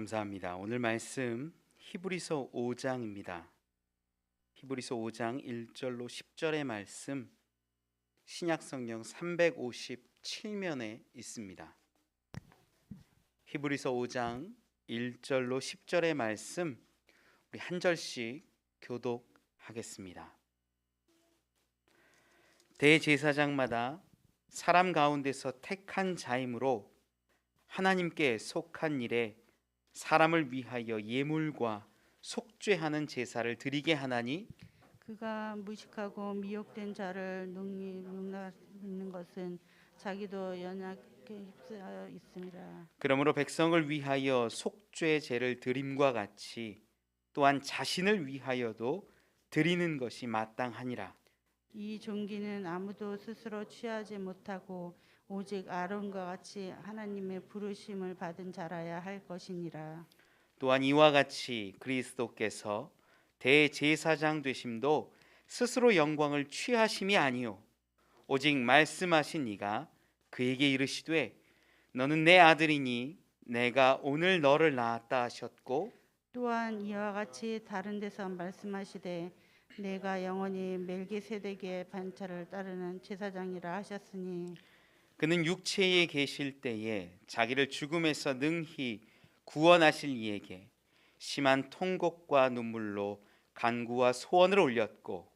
감사합니다. 오늘 말씀 히브리서 5장입니다. 히브리서 5장 1절로 10절의 말씀 신약성경 357면에 있습니다. 히브리서 5장 1절로 10절의 말씀 우리 한 절씩 교독하겠습니다. 대제사장마다 사람 가운데서 택한 자이므로 하나님께 속한 일에 사람을 위하여 예물과 속죄하는 제사를 드리게 하나니 그가 무식하고 미혹된 자를 능락하는 것은 자기도 연약에 휩싸여 있습니다. 그러므로 백성을 위하여 속죄제를 드림과 같이 또한 자신을 위하여도 드리는 것이 마땅하니라. 이 종기는 아무도 스스로 취하지 못하고 오직 아론과 같이 하나님의 부르심을 받은 자라야 할 것이니라. 또한 이와 같이 그리스도께서 대제사장 되심도 스스로 영광을 취하심이 아니요 오직 말씀하신 이가 그에게 이르시되 너는 내 아들이니 내가 오늘 너를 낳았다 하셨고 또한 이와 같이 다른 데서 말씀하시되 내가 영원히 멜기세덱의 반차를 따르는 제사장이라 하셨으니 그는 육체에 계실 때에 자기를 죽음에서 능히 구원하실 이에게 심한 통곡과 눈물로 간구와 소원을 올렸고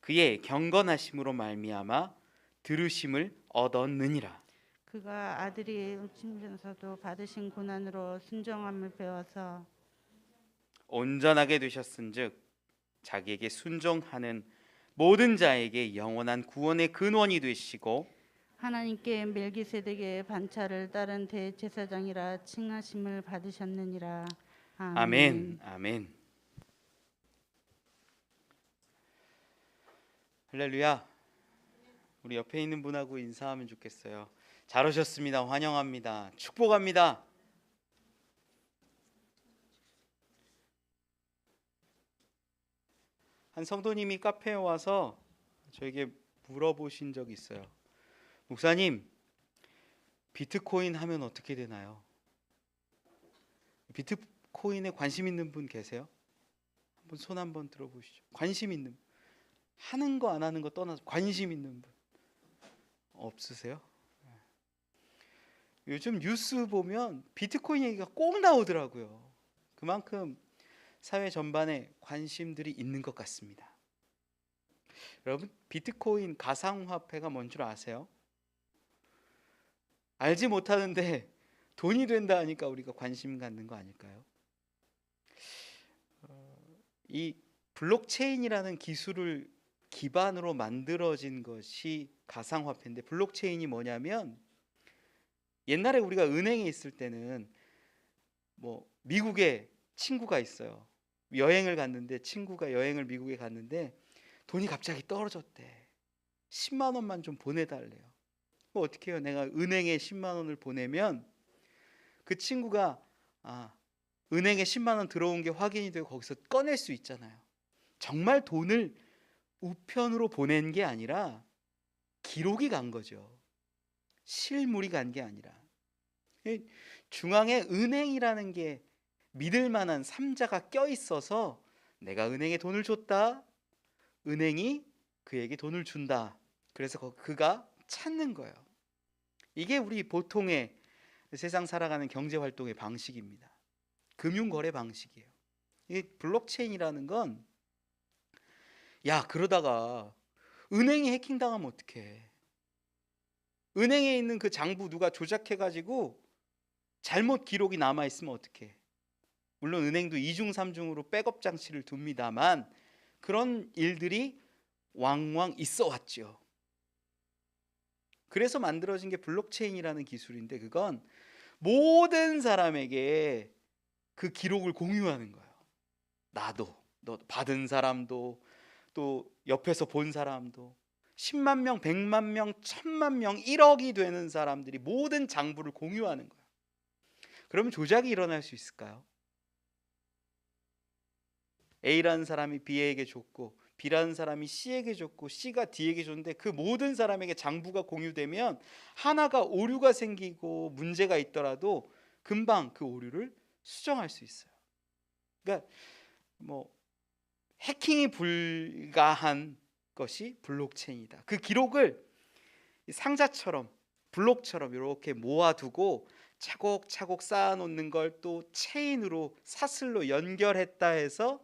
그의 경건하심으로 말미암아 들으심을 얻었느니라. 그가 아들이 치면서도 받으신 고난으로 순종함을 배워서 온전하게 되셨은즉 자기에게 순종하는 모든 자에게 영원한 구원의 근원이 되시고 하나님께 멜기세덱의 반차를 따른 대제사장이라 칭하심을 받으셨느니라. 아멘. 아멘. 할렐루야. 우리 옆에 있는 분하고 인사하면 좋겠어요. 잘 오셨습니다. 환영합니다. 축복합니다. 한 성도님이 카페에 와서 저에게 물어보신 적이 있어요. 목사님, 비트코인 하면 어떻게 되나요? 비트코인에 관심 있는 분 계세요? 한번 손 한번 들어보시죠. 관심 있는 분. 하는 거 안 하는 거 떠나서 관심 있는 분 없으세요? 요즘 뉴스 보면 비트코인 얘기가 꼭 나오더라고요. 그만큼 사회 전반에 관심들이 있는 것 같습니다. 여러분, 비트코인 가상화폐가 뭔 줄 아세요? 알지 못하는데 돈이 된다 하니까 우리가 관심 갖는 거 아닐까요? 이 블록체인이라는 기술을 기반으로 만들어진 것이 가상화폐인데, 블록체인이 뭐냐면 옛날에 우리가 은행에 있을 때는 미국에 친구가 있어요. 여행을 갔는데 친구가 여행을 미국에 갔는데 돈이 갑자기 떨어졌대. 10만 원만 좀 보내달래요. 어떻게 해요? 내가 은행에 10만 원을 보내면 그 친구가 은행에 10만 원 들어온 게 확인이 되고 거기서 꺼낼 수 있잖아요. 정말 돈을 우편으로 보낸 게 아니라 기록이 간 거죠. 실물이 간 게 아니라. 중앙에 은행이라는 게 믿을 만한 삼자가 껴 있어서 내가 은행에 돈을 줬다. 은행이 그에게 돈을 준다. 그래서 그가 찾는 거예요. 이게 우리 보통의 세상 살아가는 경제 활동의 방식입니다. 금융 거래 방식이에요. 이 블록체인이라는 건 그러다가 은행이 해킹당하면 어떡해? 은행에 있는 그 장부 누가 조작해 가지고 잘못 기록이 남아 있으면 어떡해? 물론 은행도 이중 삼중으로 백업 장치를 둡니다만 그런 일들이 왕왕 있어 왔죠. 그래서 만들어진 게 블록체인이라는 기술인데, 그건 모든 사람에게 그 기록을 공유하는 거예요. 나도, 너 받은 사람도, 또 옆에서 본 사람도, 10만 명, 100만 명, 1000만 명, 1억이 되는 사람들이 모든 장부를 공유하는 거예요. 그러면 조작이 일어날 수 있을까요? A라는 사람이 B에게 줬고 B라는 사람이 C에게 줬고 C가 D에게 줬는데 그 모든 사람에게 장부가 공유되면 하나가 오류가 생기고 문제가 있더라도 금방 그 오류를 수정할 수 있어요. 그러니까 뭐 해킹이 불가한 것이 블록체인이다. 그 기록을 상자처럼 블록처럼 이렇게 모아두고 차곡차곡 쌓아놓는 걸 또 체인으로 사슬로 연결했다 해서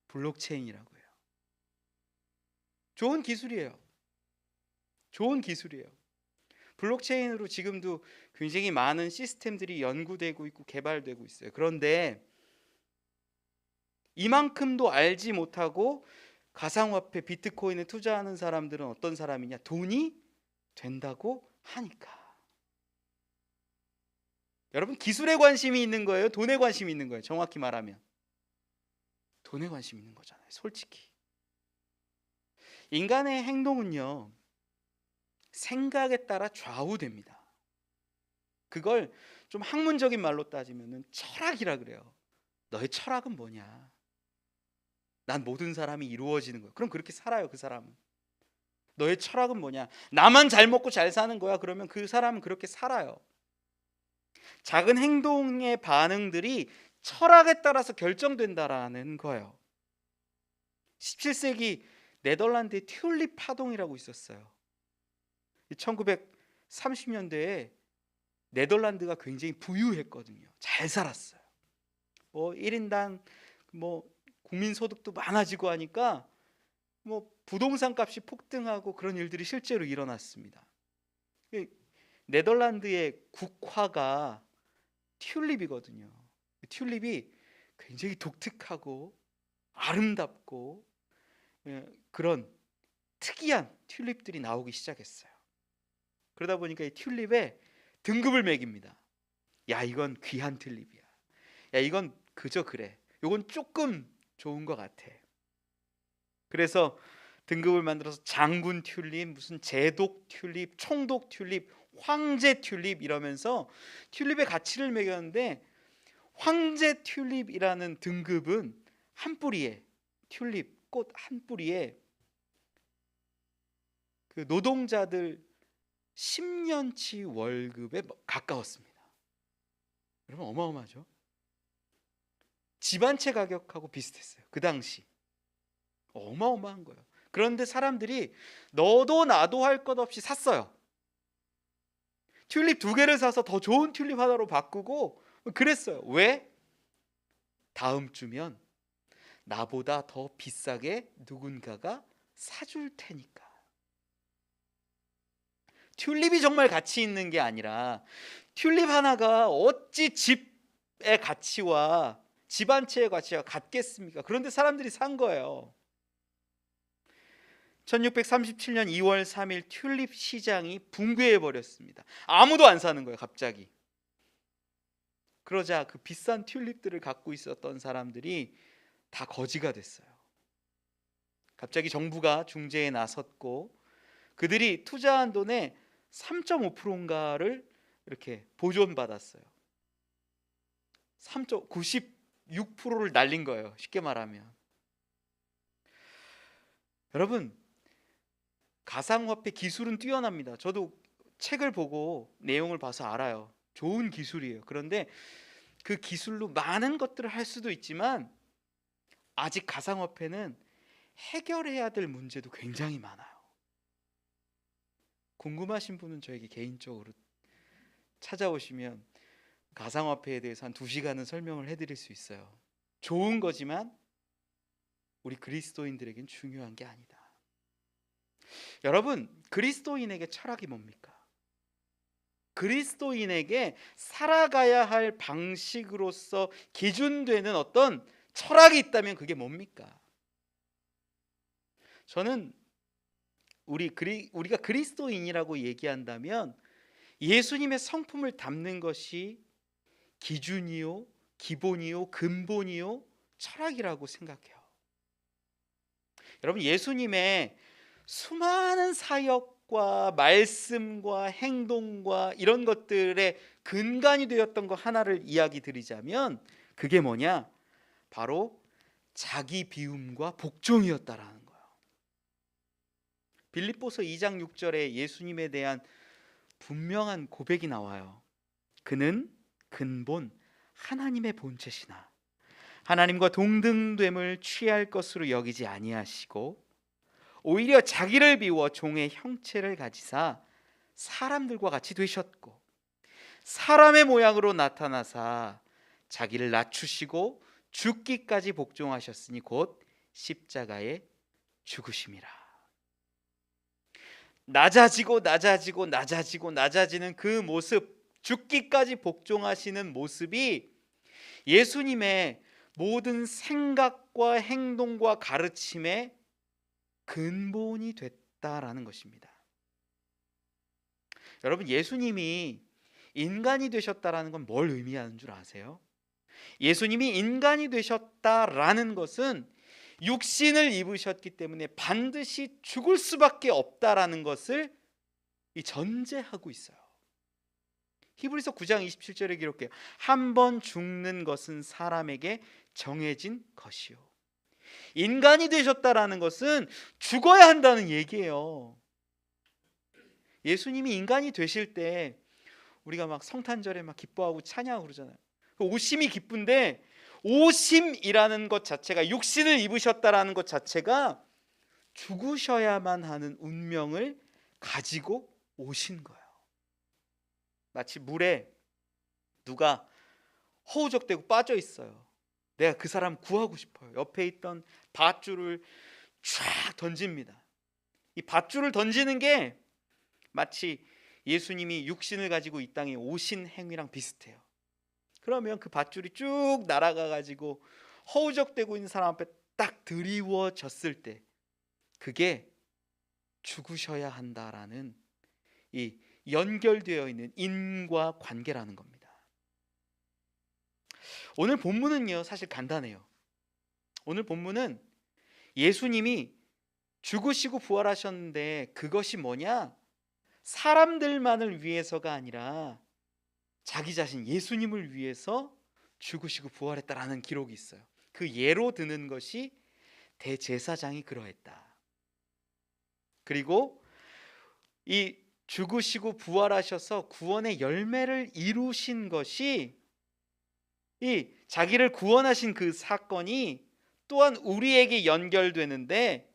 블록체인이라고 해요. 좋은 기술이에요. 좋은 기술이에요. 블록체인으로 지금도 굉장히 많은 시스템들이 연구되고 있고 개발되고 있어요. 그런데 이만큼도 알지 못하고 가상화폐 비트코인에 투자하는 사람들은 어떤 사람이냐? 돈이 된다고 하니까. 여러분, 기술에 관심이 있는 거예요? 돈에 관심이 있는 거예요? 정확히 말하면 돈에 관심이 있는 거잖아요. 솔직히. 인간의 행동은요, 생각에 따라 좌우됩니다. 그걸 좀 학문적인 말로 따지면 철학이라 그래요. 너의 철학은 뭐냐? 난 모든 사람이 이루어지는 거야. 그럼 그렇게 살아요, 그 사람은. 너의 철학은 뭐냐? 나만 잘 먹고 잘 사는 거야. 그러면 그 사람은 그렇게 살아요. 작은 행동의 반응들이 철학에 따라서 결정된다라는 거예요. 17세기 네덜란드의 튤립 파동이라고 있었어요. 1930년대에 네덜란드가 굉장히 부유했거든요. 잘 살았어요. 뭐 1인당 뭐 국민 소득도 많아지고 하니까 뭐 부동산 값이 폭등하고 그런 일들이 실제로 일어났습니다. 네덜란드의 국화가 튤립이거든요. 튤립이 굉장히 독특하고 아름답고 그런 특이한 튤립들이 나오기 시작했어요. 그러다 보니까 이 튤립에 등급을 매깁니다. 야, 이건 귀한 튤립이야. 야, 이건 그저 그래. 이건 조금 좋은 것 같아. 그래서 등급을 만들어서 장군 튤립, 무슨 제독 튤립, 총독 튤립, 황제 튤립 이러면서 튤립의 가치를 매겼는데, 황제 튤립이라는 등급은 한 뿌리에, 튤립 꽃 한 뿌리에 그 노동자들 10년치 월급에 가까웠습니다. 여러분, 어마어마하죠? 집 한 채 가격하고 비슷했어요. 그 당시. 어마어마한 거예요. 그런데 사람들이 너도 나도 할 것 없이 샀어요. 튤립 2개를 사서 더 좋은 튤립 하나로 바꾸고 그랬어요. 왜? 다음 주면 나보다 더 비싸게 누군가가 사줄 테니까. 튤립이 정말 가치 있는 게 아니라 튤립 하나가 어찌 집의 가치와 집 한 채의 가치가 같겠습니까? 그런데 사람들이 산 거예요. 1637년 2월 3일 튤립 시장이 붕괴해 버렸습니다. 아무도 안 사는 거예요, 갑자기. 그러자 그 비싼 튤립들을 갖고 있었던 사람들이 다 거지가 됐어요. 갑자기 정부가 중재에 나섰고 그들이 투자한 돈의 3.5%인가를 이렇게 보존받았어요. 96%를 날린 거예요, 쉽게 말하면. 여러분, 가상화폐 기술은 뛰어납니다. 저도 책을 보고 내용을 봐서 알아요. 좋은 기술이에요. 그런데 그 기술로 많은 것들을 할 수도 있지만 아직 가상화폐는 해결해야 될 문제도 굉장히 많아요. 궁금하신 분은 저에게 개인적으로 찾아오시면 가상화폐에 대해서 한 2시간은 설명을 해드릴 수 있어요. 좋은 거지만 우리 그리스도인들에겐 중요한 게 아니다. 여러분, 그리스도인에게 철학이 뭡니까? 그리스도인에게 살아가야 할 방식으로서 기준되는 어떤 철학이 있다면 그게 뭡니까? 저는 우리가 그리스도인이라고 얘기한다면 예수님의 성품을 담는 것이 기준이요, 기본이요, 근본이요, 철학이라고 생각해요. 여러분, 예수님의 수많은 사역과 말씀과 행동과 이런 것들의 근간이 되었던 것 하나를 이야기 드리자면 그게 뭐냐? 바로 자기 비움과 복종이었다라는 거예요. 빌립보서 2장 6절에 예수님에 대한 분명한 고백이 나와요. 그는 근본 하나님의 본체시나 하나님과 동등됨을 취할 것으로 여기지 아니하시고 오히려 자기를 비워 종의 형체를 가지사 사람들과 같이 되셨고 사람의 모양으로 나타나사 자기를 낮추시고 죽기까지 복종하셨으니 곧 십자가에 죽으심이라. 낮아지고 낮아지고 낮아지고 낮아지는 그 모습, 죽기까지 복종하시는 모습이 예수님의 모든 생각과 행동과 가르침의 근본이 됐다라는 것입니다. 여러분, 예수님이 인간이 되셨다라는 건 뭘 의미하는 줄 아세요? 예수님이 인간이 되셨다라는 것은 육신을 입으셨기 때문에 반드시 죽을 수밖에 없다라는 것을 전제하고 있어요. 히브리서 9장 27절에 기록해요. 한 번 죽는 것은 사람에게 정해진 것이요. 인간이 되셨다라는 것은 죽어야 한다는 얘기예요. 예수님이 인간이 되실 때 우리가 막 성탄절에 막 기뻐하고 찬양하고 그러잖아요. 오심이 기쁜데 오심이라는 것 자체가, 육신을 입으셨다라는 것 자체가 죽으셔야만 하는 운명을 가지고 오신 거예요. 마치 물에 누가 허우적대고 빠져 있어요. 내가 그 사람 구하고 싶어요. 옆에 있던 밧줄을 쫙 던집니다. 이 밧줄을 던지는 게 마치 예수님이 육신을 가지고 이 땅에 오신 행위랑 비슷해요. 그러면 그 밧줄이 쭉 날아가 가지고 허우적대고 있는 사람 앞에 딱 드리워졌을 때 그게 죽으셔야 한다라는 이 연결되어 있는 인과 관계라는 겁니다. 오늘 본문은요, 사실 간단해요. 오늘 본문은 예수님이 죽으시고 부활하셨는데 그것이 뭐냐? 사람들만을 위해서가 아니라 자기 자신 예수님을 위해서 죽으시고 부활했다라는 기록이 있어요. 그 예로 드는 것이 대제사장이 그러했다. 그리고 이 죽으시고 부활하셔서 구원의 열매를 이루신 것이, 이 자기를 구원하신 그 사건이 또한 우리에게 연결되는데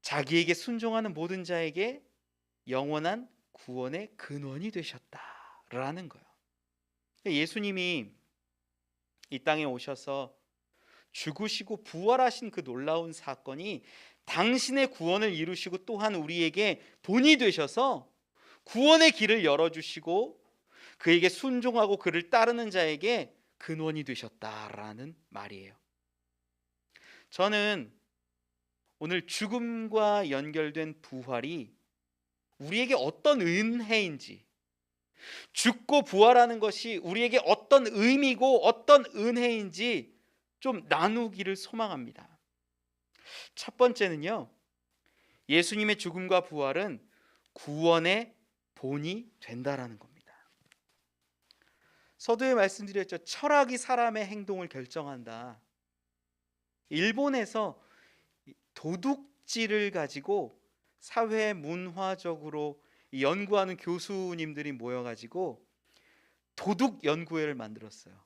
자기에게 순종하는 모든 자에게 영원한 구원의 근원이 되셨다라는 거예요. 예수님이 이 땅에 오셔서 죽으시고 부활하신 그 놀라운 사건이 당신의 구원을 이루시고 또한 우리에게 본이 되셔서 구원의 길을 열어주시고 그에게 순종하고 그를 따르는 자에게 근원이 되셨다라는 말이에요. 저는 오늘 죽음과 연결된 부활이 우리에게 어떤 은혜인지, 죽고 부활하는 것이 우리에게 어떤 의미고 어떤 은혜인지 좀 나누기를 소망합니다. 첫 번째는요, 예수님의 죽음과 부활은 구원의 본이 된다라는 겁니다. 서두에 말씀드렸죠. 철학이 사람의 행동을 결정한다. 일본에서 도둑질을 가지고 사회 문화적으로 연구하는 교수님들이 모여가지고 도둑 연구회를 만들었어요.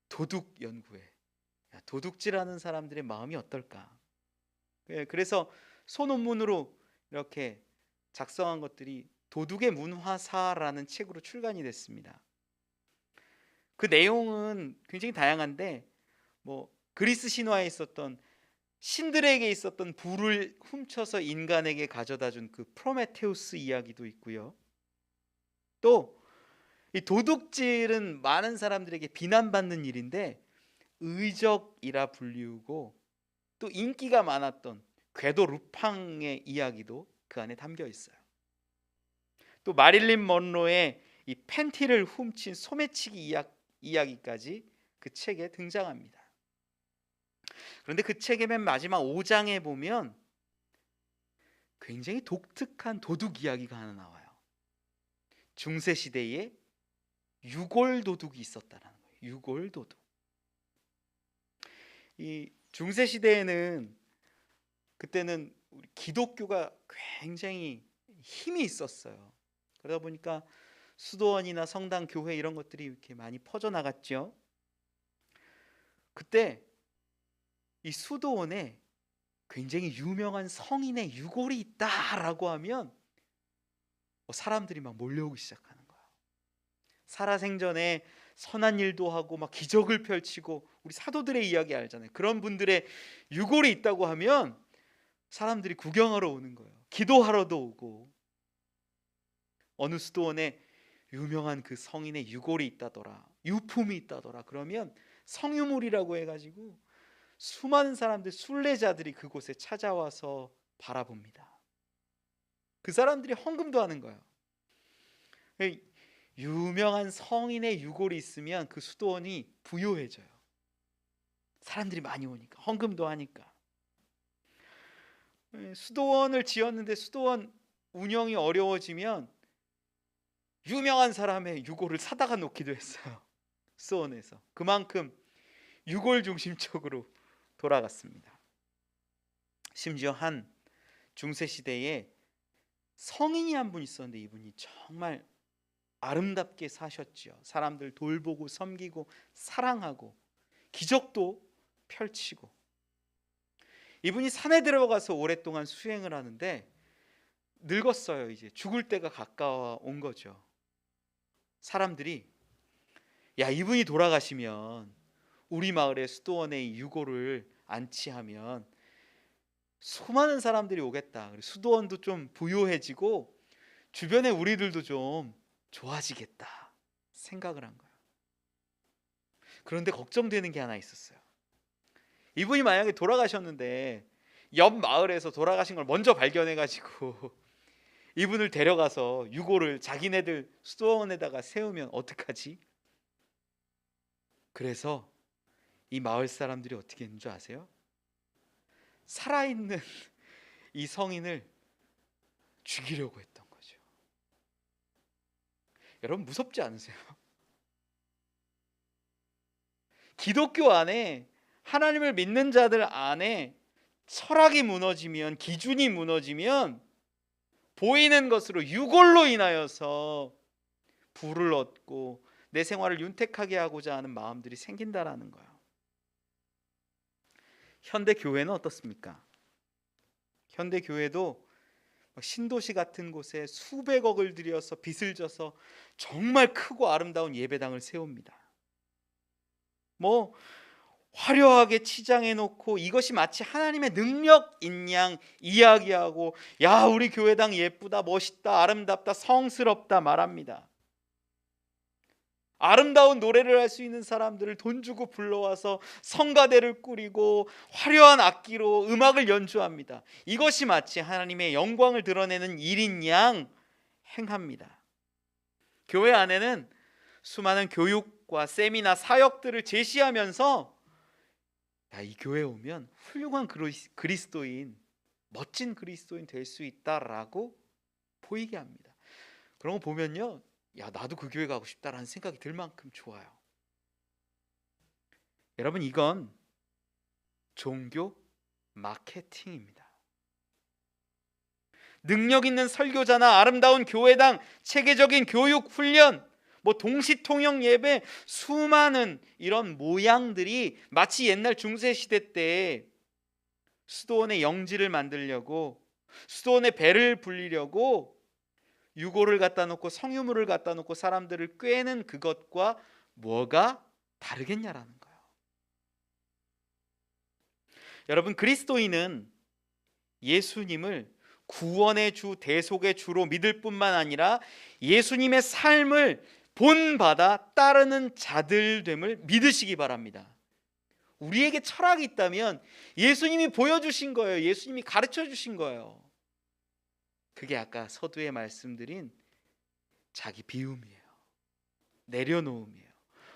도둑 연구회. 도둑질하는 사람들의 마음이 어떨까? 그래서 소논문으로 이렇게 작성한 것들이 도둑의 문화사라는 책으로 출간이 됐습니다. 그 내용은 굉장히 다양한데 뭐 그리스 신화에 있었던 신들에게 있었던 불을 훔쳐서 인간에게 가져다 준 그 프로메테우스 이야기도 있고요. 또 이 도둑질은 많은 사람들에게 비난받는 일인데 의적이라 불리우고 또 인기가 많았던 궤도 루팡의 이야기도 그 안에 담겨 있어요. 또 마릴린 먼로의 이 팬티를 훔친 소매치기 이야기까지 그 책에 등장합니다. 그런데 그 책의 맨 마지막 5장에 보면 굉장히 독특한 도둑 이야기가 하나 나와요. 중세 시대에 유골 도둑이 있었다라는 거예요. 유골 도둑. 이 중세 시대에는 그때는 우리 기독교가 굉장히 힘이 있었어요. 그러다 보니까 수도원이나 성당, 교회 이런 것들이 이렇게 많이 퍼져나갔죠. 그때 이 수도원에 굉장히 유명한 성인의 유골이 있다라고 하면 사람들이 막 몰려오기 시작하는 거야. 살아생전에 선한 일도 하고 막 기적을 펼치고, 우리 사도들의 이야기 알잖아요. 그런 분들의 유골이 있다고 하면 사람들이 구경하러 오는 거예요. 기도하러도 오고. 어느 수도원에 유명한 그 성인의 유골이 있다더라, 유품이 있다더라, 그러면 성유물이라고 해가지고 수많은 사람들, 순례자들이 그곳에 찾아와서 바라봅니다. 그 사람들이 헌금도 하는 거예요. 유명한 성인의 유골이 있으면 그 수도원이 부유해져요. 사람들이 많이 오니까, 헌금도 하니까. 수도원을 지었는데 수도원 운영이 어려워지면 유명한 사람의 유골을 사다가 놓기도 했어요. 수도원에서. 그만큼 유골 중심적으로 돌아갔습니다. 심지어 한 중세 시대에 성인이 한 분 있었는데 이분이 정말 아름답게 사셨죠. 사람들 돌보고 섬기고 사랑하고 기적도 펼치고. 이분이 산에 들어가서 오랫동안 수행을 하는데 늙었어요. 이제 죽을 때가 가까워 온 거죠. 사람들이, 야, 이분이 돌아가시면 우리 마을의 수도원에 유골을 안치하면 수많은 사람들이 오겠다. 수도원도 좀 부유해지고 주변에 우리들도 좀 좋아지겠다 생각을 한 거예요. 그런데 걱정되는 게 하나 있었어요. 이분이 만약에 돌아가셨는데 옆 마을에서 돌아가신 걸 먼저 발견해가지고 이분을 데려가서 유골을 자기네들 수도원에다가 세우면 어떡하지? 그래서 이 마을 사람들이 어떻게 했는 줄 아세요? 살아있는 이 성인을 죽이려고 했던 거죠. 여러분, 무섭지 않으세요? 기독교 안에, 하나님을 믿는 자들 안에 철학이 무너지면, 기준이 무너지면 보이는 것으로, 유골로 인하여서 부를 얻고 내 생활을 윤택하게 하고자 하는 마음들이 생긴다라는 거예요. 현대 교회는 어떻습니까? 현대 교회도 신도시 같은 곳에 수백억을 들여서 빚을 져서 정말 크고 아름다운 예배당을 세웁니다. 화려하게 치장해 놓고 이것이 마치 하나님의 능력인 양 이야기하고, 야, 우리 교회당 예쁘다, 멋있다, 아름답다, 성스럽다 말합니다. 아름다운 노래를 할 수 있는 사람들을 돈 주고 불러와서 성가대를 꾸리고 화려한 악기로 음악을 연주합니다. 이것이 마치 하나님의 영광을 드러내는 일인 양 행합니다. 교회 안에는 수많은 교육과 세미나, 사역들을 제시하면서, 야, 이 교회에 오면 훌륭한 그리스도인, 멋진 그리스도인 될 수 있다라고 보이게 합니다. 그런 거 보면요, 야, 나도 그 교회 가고 싶다라는 생각이 들 만큼 좋아요. 여러분, 이건 종교 마케팅입니다. 능력 있는 설교자나 아름다운 교회당, 체계적인 교육 훈련, 동시통역 예배, 수많은 이런 모양들이 마치 옛날 중세시대 때 수도원의 영지를 만들려고, 수도원의 배를 불리려고 유골을 갖다 놓고 성유물을 갖다 놓고 사람들을 꿰는 그것과 뭐가 다르겠냐라는 거예요. 여러분, 그리스도인은 예수님을 구원의 주, 대속의 주로 믿을 뿐만 아니라 예수님의 삶을 본받아 따르는 자들됨을 믿으시기 바랍니다. 우리에게 철학이 있다면 예수님이 보여주신 거예요. 예수님이 가르쳐 주신 거예요. 그게 아까 서두에 말씀드린 자기 비움이에요. 내려놓음이에요.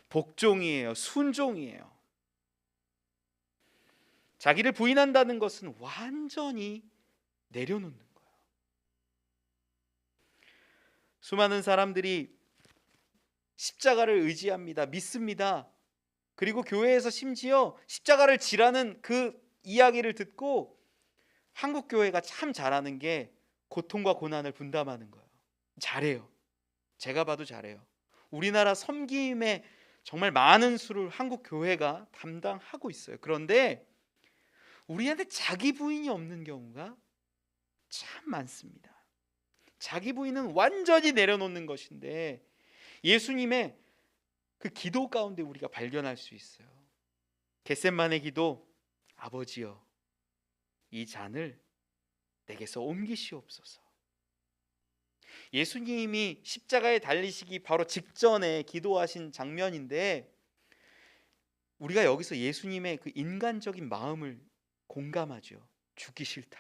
복종이에요. 순종이에요. 자기를 부인한다는 것은 완전히 내려놓는 거예요. 수많은 사람들이 십자가를 의지합니다. 믿습니다. 그리고 교회에서 심지어 십자가를 지라는 그 이야기를 듣고 한국 교회가 참 잘하는 게 고통과 고난을 분담하는 거예요. 잘해요. 제가 봐도 잘해요. 우리나라 섬김에 정말 많은 수를 한국 교회가 담당하고 있어요. 그런데 우리한테 자기 부인이 없는 경우가 참 많습니다. 자기 부인은 완전히 내려놓는 것인데 예수님의 그 기도 가운데 우리가 발견할 수 있어요. 겟셋마네 기도, 아버지여 이 잔을 내게서 옮기시옵소서. 예수님이 십자가에 달리시기 바로 직전에 기도하신 장면인데 우리가 여기서 예수님의 그 인간적인 마음을 공감하죠. 죽기 싫다.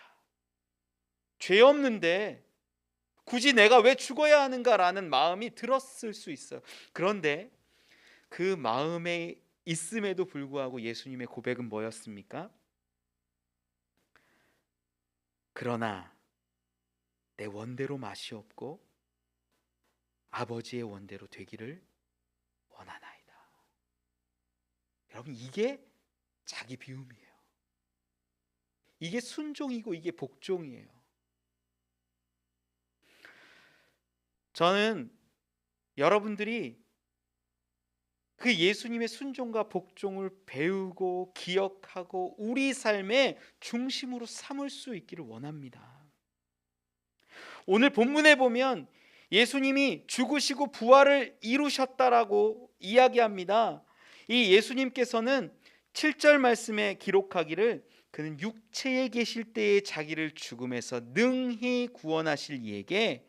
죄 없는데 굳이 내가 왜 죽어야 하는가라는 마음이 들었을 수 있어요. 그런데 그 마음에 있음에도 불구하고 예수님의 고백은 뭐였습니까? 그러나 내 원대로 마시옵고 아버지의 원대로 되기를 원하나이다. 여러분, 이게 자기 비움이에요. 이게 순종이고 이게 복종이에요. 저는 여러분들이 그 예수님의 순종과 복종을 배우고 기억하고 우리 삶의 중심으로 삼을 수 있기를 원합니다. 오늘 본문에 보면 예수님이 죽으시고 부활을 이루셨다라고 이야기합니다. 이 예수님께서는 7절 말씀에 기록하기를 그는 육체에 계실 때에 자기를 죽음에서 능히 구원하실 이에게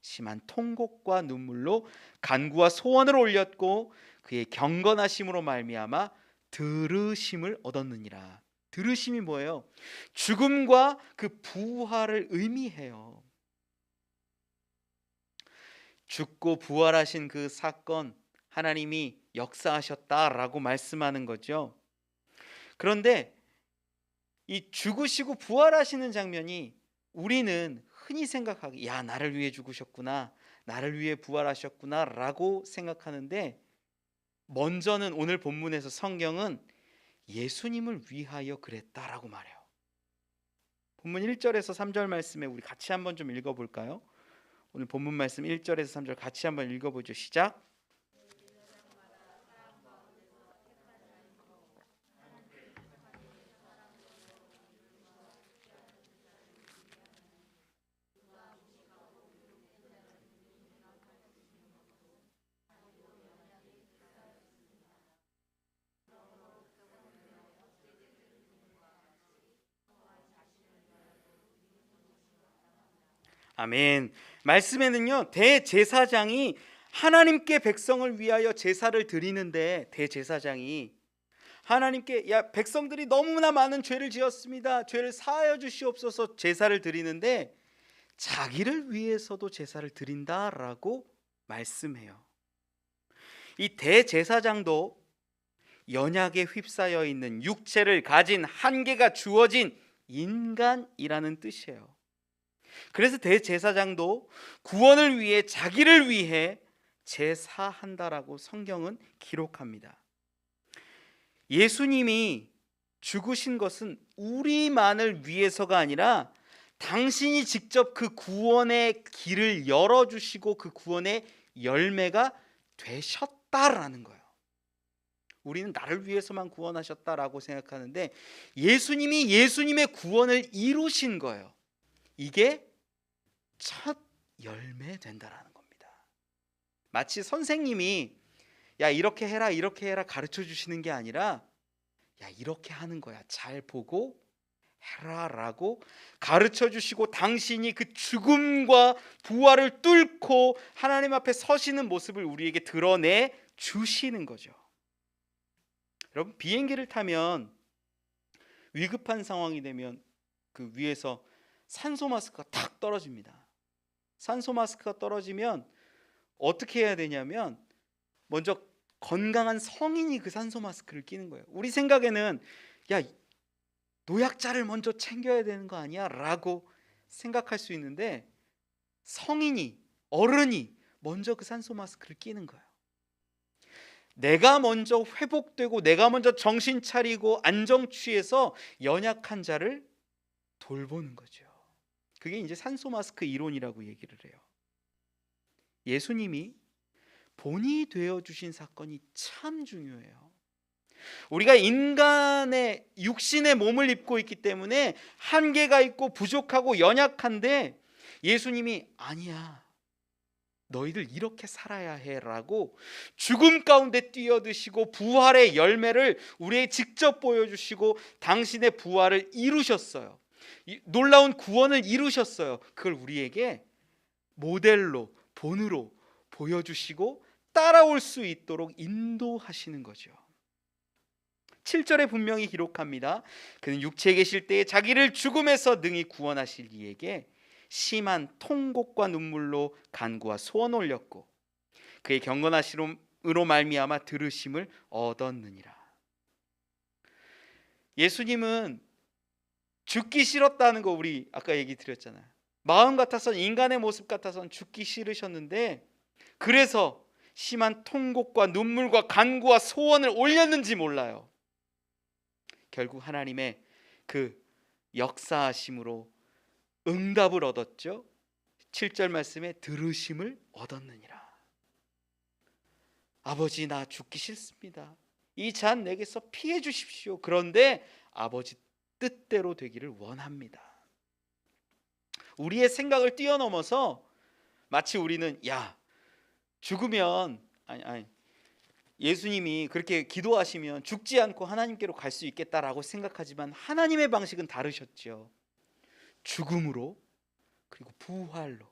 심한 통곡과 눈물로 간구와 소원을 올렸고 그의 경건하심으로 말미암아 들으심을 얻었느니라. 들으심이 뭐예요? 죽음과 그 부활을 의미해요. 죽고 부활하신 그 사건 하나님이 역사하셨다라고 말씀하는 거죠. 그런데 이 죽으시고 부활하시는 장면이 우리는 흔히 생각하기 야 나를 위해 죽으셨구나 나를 위해 부활하셨구나 라고 생각하는데 먼저는 오늘 본문에서 성경은 예수님을 위하여 그랬다라고 말해요. 본문 1절에서 3절 말씀에 우리 같이 한번 좀 읽어볼까요? 오늘 본문 말씀 1절에서 3절 같이 한번 읽어보죠. 시작. 아멘. 말씀에는요 대제사장이 하나님께 백성을 위하여 제사를 드리는데 대제사장이 하나님께 야 백성들이 너무나 많은 죄를 지었습니다. 죄를 사하여 주시옵소서 제사를 드리는데 자기를 위해서도 제사를 드린다라고 말씀해요. 이 대제사장도 연약에 휩싸여 있는 육체를 가진 한계가 주어진 인간이라는 뜻이에요. 그래서 대제사장도 구원을 위해 자기를 위해 제사한다라고 성경은 기록합니다. 예수님이 죽으신 것은 우리만을 위해서가 아니라 당신이 직접 그 구원의 길을 열어주시고 그 구원의 열매가 되셨다라는 거예요. 우리는 나를 위해서만 구원하셨다라고 생각하는데 예수님이 예수님의 구원을 이루신 거예요. 이게 첫 열매 된다라는 겁니다. 마치 선생님이 야 이렇게 해라 이렇게 해라 가르쳐 주시는 게 아니라 야 이렇게 하는 거야 잘 보고 해라 라고 가르쳐 주시고 당신이 그 죽음과 부활을 뚫고 하나님 앞에 서시는 모습을 우리에게 드러내 주시는 거죠. 여러분 비행기를 타면 위급한 상황이 되면 그 위에서 산소 마스크가 탁 떨어집니다. 산소 마스크가 떨어지면 어떻게 해야 되냐면 먼저 건강한 성인이 그 산소 마스크를 끼는 거예요. 우리 생각에는 야 노약자를 먼저 챙겨야 되는 거 아니야? 라고 생각할 수 있는데 성인이 어른이 먼저 그 산소 마스크를 끼는 거예요. 내가 먼저 회복되고 내가 먼저 정신 차리고 안정 취해서 연약한 자를 돌보는 거죠. 그게 이제 산소 마스크 이론이라고 얘기를 해요. 예수님이 본이 되어 주신 사건이 참 중요해요. 우리가 인간의 육신의 몸을 입고 있기 때문에 한계가 있고 부족하고 연약한데, 예수님이 아니야, 너희들 이렇게 살아야 해라고 죽음 가운데 뛰어드시고 부활의 열매를 우리에게 직접 보여주시고 당신의 부활을 이루셨어요. 놀라운 구원을 이루셨어요. 그걸 우리에게 모델로, 본으로 보여주시고 따라올 수 있도록 인도하시는 거죠. 7절에 분명히 기록합니다. 그는 육체에 계실 때에 자기를 죽음에서 능히 구원하실 이에게 심한 통곡과 눈물로 간구와 소원을 올렸고 그의 경건하심으로 말미암아 들으심을 얻었느니라. 예수님은 죽기 싫었다는 거 우리 아까 얘기 드렸잖아요. 마음 같아서는, 인간의 모습 같아서는 죽기 싫으셨는데, 그래서 심한 통곡과 눈물과 간구와 소원을 올렸는지 몰라요. 결국 하나님의 그 역사하심으로 응답을 얻었죠. 7절 말씀에 들으심을 얻었느니라. 아버지, 나 죽기 싫습니다. 이 잔 내게서 피해 주십시오. 그런데 아버지 뜻대로 되기를 원합니다. 우리의 생각을 뛰어넘어서 마치 우리는 죽으면 예수님이 그렇게 기도하시면 죽지 않고 하나님께로 갈 수 있겠다라고 생각하지만, 하나님의 방식은 다르셨죠. 죽음으로 그리고 부활로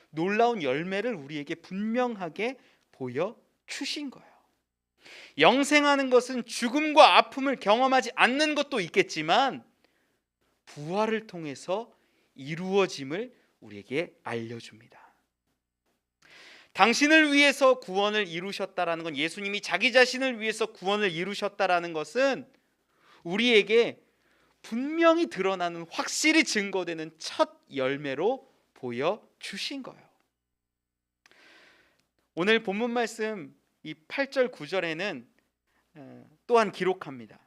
놀라운 열매를 우리에게 분명하게 보여주신 거예요. 영생하는 것은 죽음과 아픔을 경험하지 않는 것도 있겠지만 부활을 통해서 이루어짐을 우리에게 알려줍니다. 당신을 위해서 구원을 이루셨다라는 건, 예수님이 자기 자신을 위해서 구원을 이루셨다라는 것은 우리에게 분명히 드러나는, 확실히 증거되는 첫 열매로 보여주신 거예요. 오늘 본문 말씀 이 8절 9절에는 또한 기록합니다.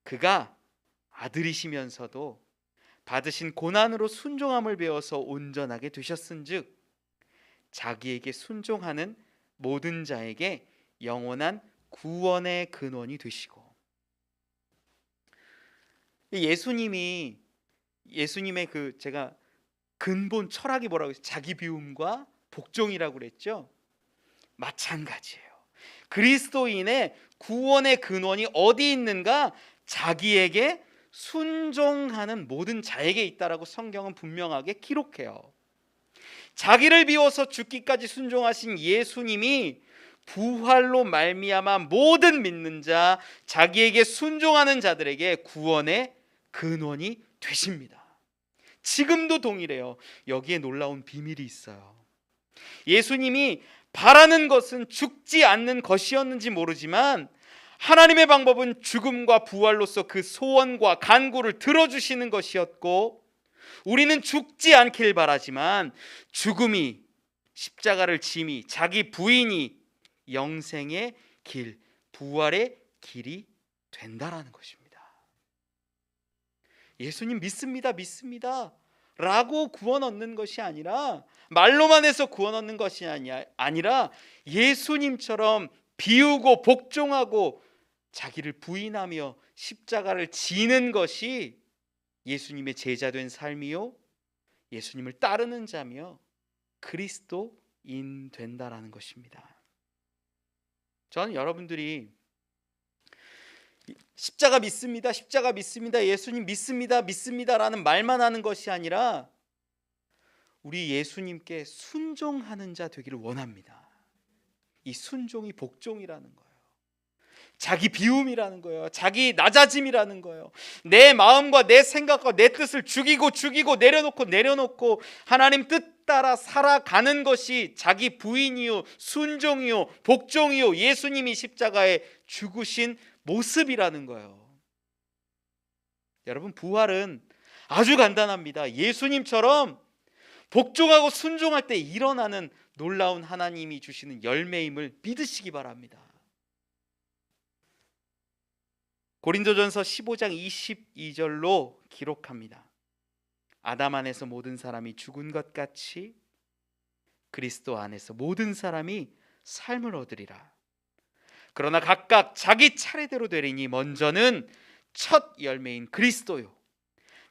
그가 아들이시면서도 받으신 고난으로 순종함을 배워서 온전하게 되셨은즉 자기에게 순종하는 모든 자에게 영원한 구원의 근원이 되시고. 예수님의 그 제가 근본 철학이 뭐라고 했어요? 자기 비움과 복종이라고 그랬죠. 마찬가지예요. 그리스도인의 구원의 근원이 어디 있는가? 자기에게 순종하는 모든 자에게 있다라고 성경은 분명하게 기록해요. 자기를 비워서 죽기까지 순종하신 예수님이 부활로 말미암아 모든 믿는 자, 자기에게 순종하는 자들에게 구원의 근원이 되십니다. 지금도 동일해요. 여기에 놀라운 비밀이 있어요. 예수님이 바라는 것은 죽지 않는 것이었는지 모르지만 하나님의 방법은 죽음과 부활로서 그 소원과 간구를 들어주시는 것이었고, 우리는 죽지 않길 바라지만 죽음이, 십자가를 짐이, 자기 부인이 영생의 길, 부활의 길이 된다라는 것입니다. 예수님 믿습니다, 믿습니다 라고 구원 얻는 것이 아니라, 말로만 해서 구원 얻는 것이 아니라 예수님처럼 비우고 복종하고 자기를 부인하며 십자가를 지는 것이 예수님의 제자된 삶이요, 예수님을 따르는 자며 그리스도인 된다라는 것입니다. 저는 여러분들이 십자가 믿습니다, 십자가 믿습니다, 예수님 믿습니다, 믿습니다라는 말만 하는 것이 아니라 우리 예수님께 순종하는 자 되기를 원합니다. 이 순종이 복종이라는 거예요. 자기 비움이라는 거예요. 자기 낮아짐이라는 거예요. 내 마음과 내 생각과 내 뜻을 죽이고 내려놓고 하나님 뜻 따라 살아가는 것이 자기 부인이요, 순종이요, 복종이요, 예수님이 십자가에 죽으신 모습이라는 거예요. 여러분, 부활은 아주 간단합니다. 예수님처럼 복종하고 순종할 때 일어나는 놀라운 하나님이 주시는 열매임을 믿으시기 바랍니다. 고린도전서 15장 22절로 기록합니다. 아담 안에서 모든 사람이 죽은 것 같이 그리스도 안에서 모든 사람이 삶을 얻으리라. 그러나 각각 자기 차례대로 되리니 먼저는 첫 열매인 그리스도요,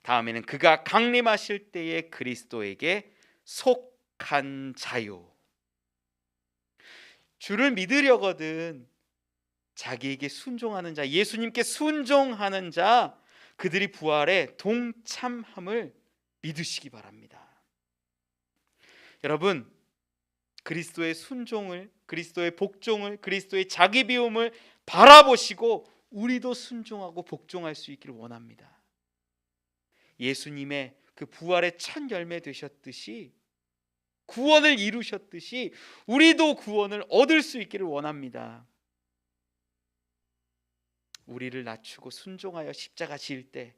다음에는 그가 강림하실 때에 그리스도에게 속한 자요. 주를 믿으려거든 자기에게 순종하는 자, 예수님께 순종하는 자, 그들이 부활에 동참함을 믿으시기 바랍니다. 여러분, 그리스도의 순종을, 그리스도의 복종을, 그리스도의 자기 비움을 바라보시고 우리도 순종하고 복종할 수 있기를 원합니다. 예수님의 그 부활의 첫 열매 되셨듯이, 구원을 이루셨듯이 우리도 구원을 얻을 수 있기를 원합니다. 우리를 낮추고 순종하여 십자가 지을 때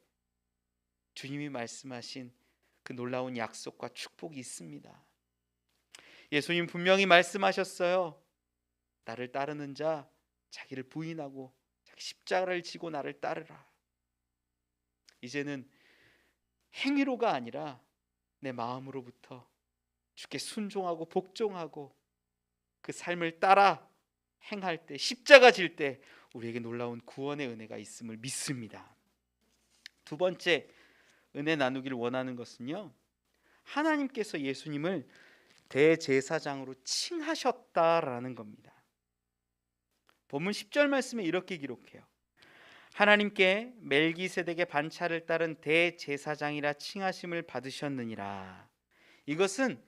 주님이 말씀하신 그 놀라운 약속과 축복이 있습니다. 예수님 분명히 말씀하셨어요. 나를 따르는 자 자기를 부인하고 자기 십자가를 지고 나를 따르라. 이제는 행위로가 아니라 내 마음으로부터 주께 순종하고 복종하고 그 삶을 따라 행할 때, 십자가 질 때 우리에게 놀라운 구원의 은혜가 있음을 믿습니다. 두 번째 은혜 나누기를 원하는 것은요, 하나님께서 예수님을 대제사장으로 칭하셨다라는 겁니다. 본문 10절 말씀에 이렇게 기록해요. 하나님께 멜기세덱의 반차를 따른 대제사장이라 칭하심을 받으셨느니라. 이것은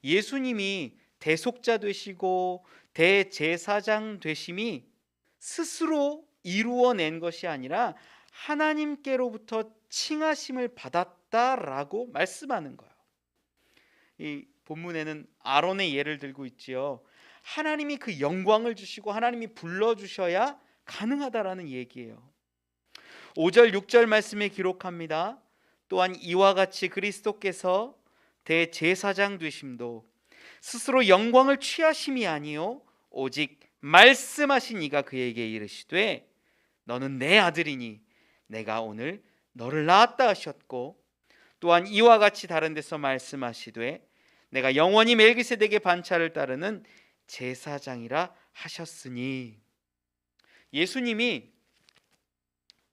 예수님이 대속자 되시고 대제사장 되심이 스스로 이루어낸 것이 아니라 하나님께로부터 칭하심을 받았다라고 말씀하는 거예요. 이 본문에는 아론의 예를 들고 있지요. 하나님이 그 영광을 주시고 하나님이 불러주셔야 가능하다라는 얘기예요. 5절 6절 말씀에 기록합니다. 또한 이와 같이 그리스도께서 대제사장 되심도 스스로 영광을 취하심이 아니요 오직 말씀하신 이가 그에게 이르시되 너는 내 아들이니 내가 오늘 너를 낳았다 하셨고, 또한 이와 같이 다른 데서 말씀하시되 내가 영원히 멜기세덱의 반차를 따르는 제사장이라 하셨으니. 예수님이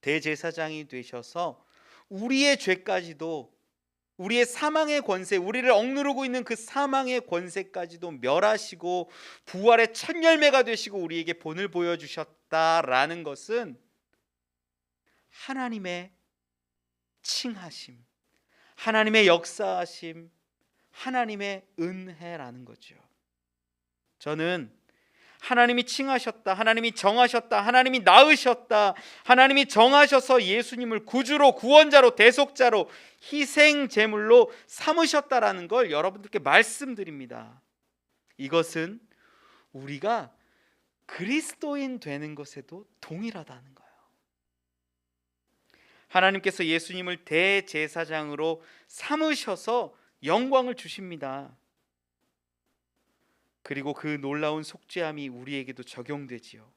대제사장이 되셔서 우리의 죄까지도, 우리의 사망의 권세, 우리를 억누르고 있는 그 사망의 권세까지도 멸하시고 부활의 첫 열매가 되시고 우리에게 본을 보여주셨다라는 것은 하나님의 칭하심, 하나님의 역사하심, 하나님의 은혜라는 거죠. 저는 하나님이 칭하셨다, 하나님이 정하셨다, 하나님이 낳으셨다, 하나님이 정하셔서 예수님을 구주로, 구원자로, 대속자로, 희생 제물로 삼으셨다라는 걸 여러분들께 말씀드립니다. 이것은 우리가 그리스도인 되는 것에도 동일하다는 거예요. 하나님께서 예수님을 대제사장으로 삼으셔서 영광을 주십니다. 그리고 그 놀라운 속죄함이 우리에게도 적용되지요.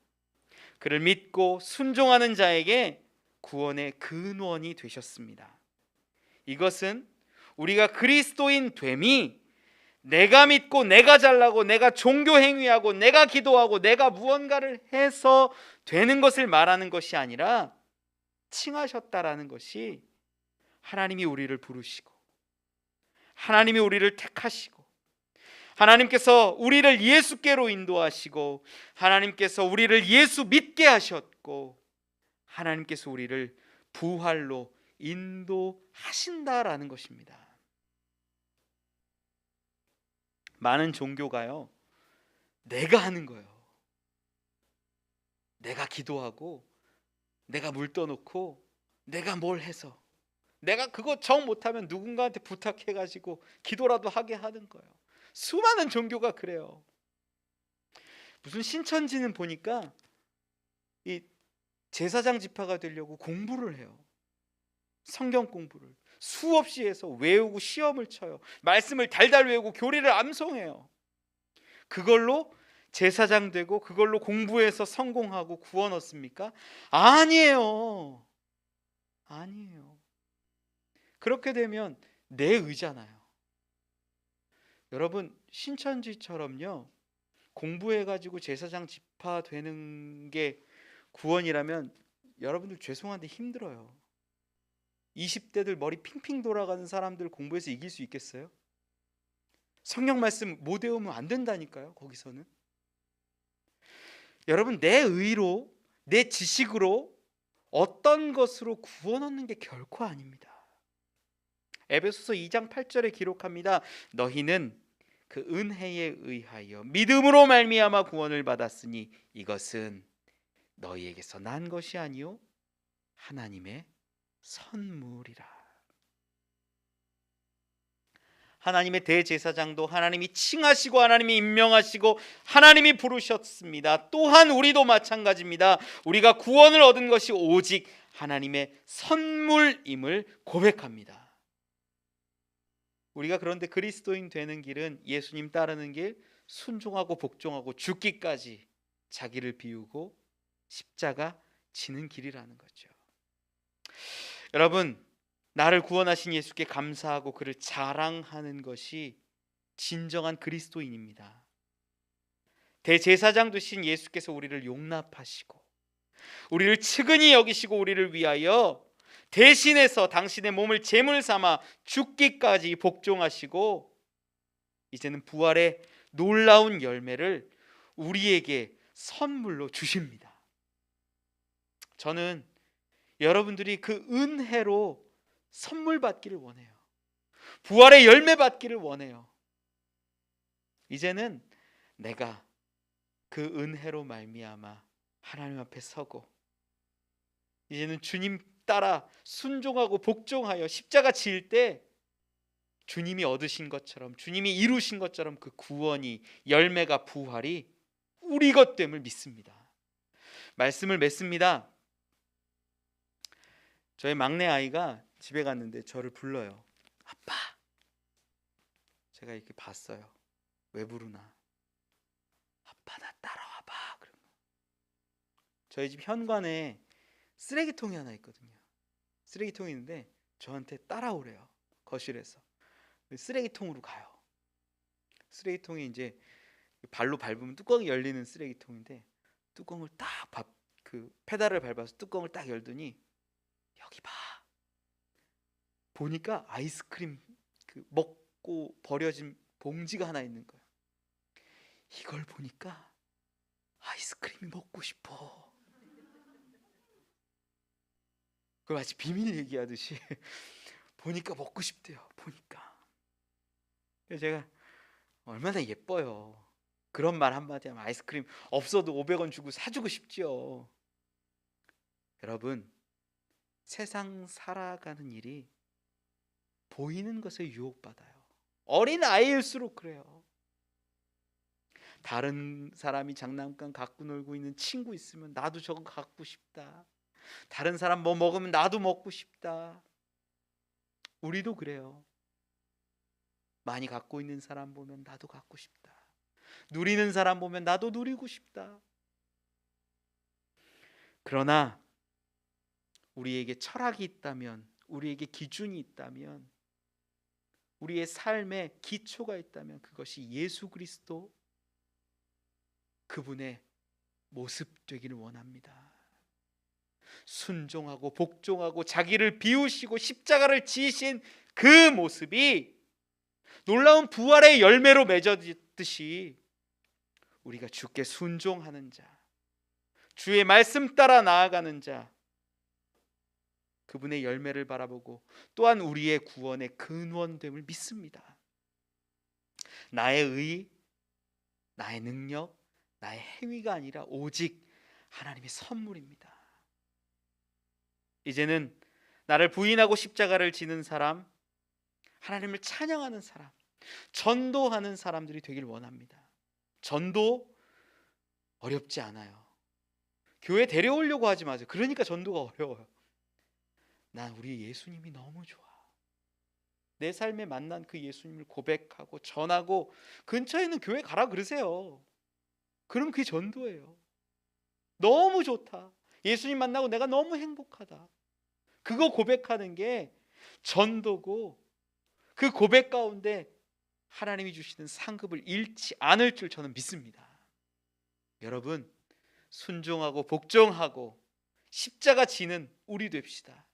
그를 믿고 순종하는 자에게 구원의 근원이 되셨습니다. 이것은 우리가 그리스도인 됨이 내가 믿고 내가 잘나고 내가 종교 행위하고 내가 기도하고 내가 무언가를 해서 되는 것을 말하는 것이 아니라 칭하셨다라는 것이 하나님이 우리를 부르시고 하나님이 우리를 택하시고 하나님께서 우리를 예수께로 인도하시고 하나님께서 우리를 예수 믿게 하셨고 하나님께서 우리를 부활로 인도하신다라는 것입니다. 많은 종교가요, 내가 하는 거예요. 내가 기도하고 내가 물 떠놓고 내가 뭘 해서 내가 그거 정 못하면 누군가한테 부탁해가지고 기도라도 하게 하는 거예요. 수많은 종교가 그래요. 무슨 신천지는 보니까 이 제사장 지파가 되려고 공부를 해요. 성경 공부를 수없이 해서 외우고 시험을 쳐요. 말씀을 달달 외우고 교리를 암송해요. 그걸로 제사장 되고 그걸로 공부해서 성공하고 구원 얻습니까? 아니에요. 아니에요. 그렇게 되면 내 의잖아요. 여러분, 신천지처럼요, 공부해가지고 제사장 집화 되는 게 구원이라면 여러분들 죄송한데 힘들어요. 20대들 머리 핑핑 돌아가는 사람들 공부해서 이길 수 있겠어요? 성경 말씀 못 외우면 안 된다니까요. 거기서는 여러분, 내 의로, 내 지식으로 어떤 것으로 구원 얻는 게 결코 아닙니다. 에베소서 2장 8절에 기록합니다. 너희는 그 은혜에 의하여 믿음으로 말미암아 구원을 받았으니 이것은 너희에게서 난 것이 아니요 하나님의 선물이라. 하나님의 대제사장도 하나님이 칭하시고 하나님이 임명하시고 하나님이 부르셨습니다. 또한 우리도 마찬가지입니다. 우리가 구원을 얻은 것이 오직 하나님의 선물임을 고백합니다. 우리가 그런데 그리스도인 되는 길은, 예수님 따르는 길, 순종하고 복종하고 죽기까지 자기를 비우고 십자가 지는 길이라는 거죠. 여러분, 나를 구원하신 예수께 감사하고 그를 자랑하는 것이 진정한 그리스도인입니다. 대제사장 되신 예수께서 우리를 용납하시고 우리를 측은히 여기시고 우리를 위하여 대신해서 당신의 몸을 제물 삼아 죽기까지 복종하시고 이제는 부활의 놀라운 열매를 우리에게 선물로 주십니다. 저는 여러분들이 그 은혜로 선물 받기를 원해요. 부활의 열매 받기를 원해요. 이제는 내가 그 은혜로 말미암아 하나님 앞에 서고 이제는 주님 따라 순종하고 복종하여 십자가 지을 때 주님이 얻으신 것처럼, 주님이 이루신 것처럼 그 구원이, 열매가, 부활이 우리 것 됨을 믿습니다. 말씀을 맺습니다. 저희 막내 아이가 집에 갔는데 저를 불러요. 아빠. 제가 이렇게 봤어요. 왜 부르나? 아빠, 나 따라와봐. 그러면 저희 집 현관에 쓰레기통이 하나 있거든요. 쓰레기통이 있는데 저한테 따라오래요. 거실에서 쓰레기통으로 가요. 쓰레기통이 이제 발로 밟으면 뚜껑이 열리는 쓰레기통인데, 뚜껑을 딱 그 페달을 밟아서 뚜껑을 딱 열더니 여기 봐. 보니까 아이스크림 그 먹고 버려진 봉지가 하나 있는 거예요. 이걸 보니까 아이스크림이 먹고 싶어. 그 마치 비밀 얘기하듯이 보니까 먹고 싶대요. 보니까. 그래서 제가 얼마나 예뻐요. 그런 말 한마디 하면 아이스크림 없어도 500원 주고 사주고 싶지요. 여러분, 세상 살아가는 일이 보이는 것에 유혹받아요. 어린 아이일수록 그래요. 다른 사람이 장난감 갖고 놀고 있는 친구 있으면 나도 저거 갖고 싶다. 다른 사람 뭐 먹으면 나도 먹고 싶다. 우리도 그래요. 많이 갖고 있는 사람 보면 나도 갖고 싶다. 누리는 사람 보면 나도 누리고 싶다. 그러나 우리에게 철학이 있다면, 우리에게 기준이 있다면, 우리의 삶에 기초가 있다면 그것이 예수 그리스도, 그분의 모습 되기를 원합니다. 순종하고 복종하고 자기를 비우시고 십자가를 지신 그 모습이 놀라운 부활의 열매로 맺어지듯이 우리가 주께 순종하는 자, 주의 말씀 따라 나아가는 자, 그분의 열매를 바라보고 또한 우리의 구원의 근원됨을 믿습니다. 나의 의, 나의 능력, 나의 행위가 아니라 오직 하나님의 선물입니다. 이제는 나를 부인하고 십자가를 지는 사람, 하나님을 찬양하는 사람, 전도하는 사람들이 되길 원합니다. 전도 어렵지 않아요. 교회 데려오려고 하지 마세요. 그러니까 전도가 어려워요. 난 우리 예수님이 너무 좋아. 내 삶에 만난 그 예수님을 고백하고 전하고 근처에 있는 교회 가라 그러세요. 그럼 그게 전도예요. 너무 좋다. 예수님 만나고 내가 너무 행복하다. 그거 고백하는 게 전도고, 그 고백 가운데 하나님이 주시는 상급을 잃지 않을 줄 저는 믿습니다. 여러분, 순종하고 복종하고 십자가 지는 우리 됩시다.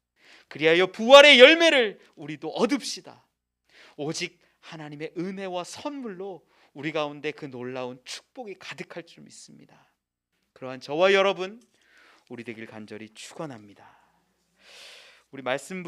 그리하여 부활의 열매를 우리도 얻읍시다. 오직 하나님의 은혜와 선물로 우리 가운데 그 놀라운 축복이 가득할 줄 믿습니다. 그러한 저와 여러분 우리 되길 간절히 축원합니다. 우리 말씀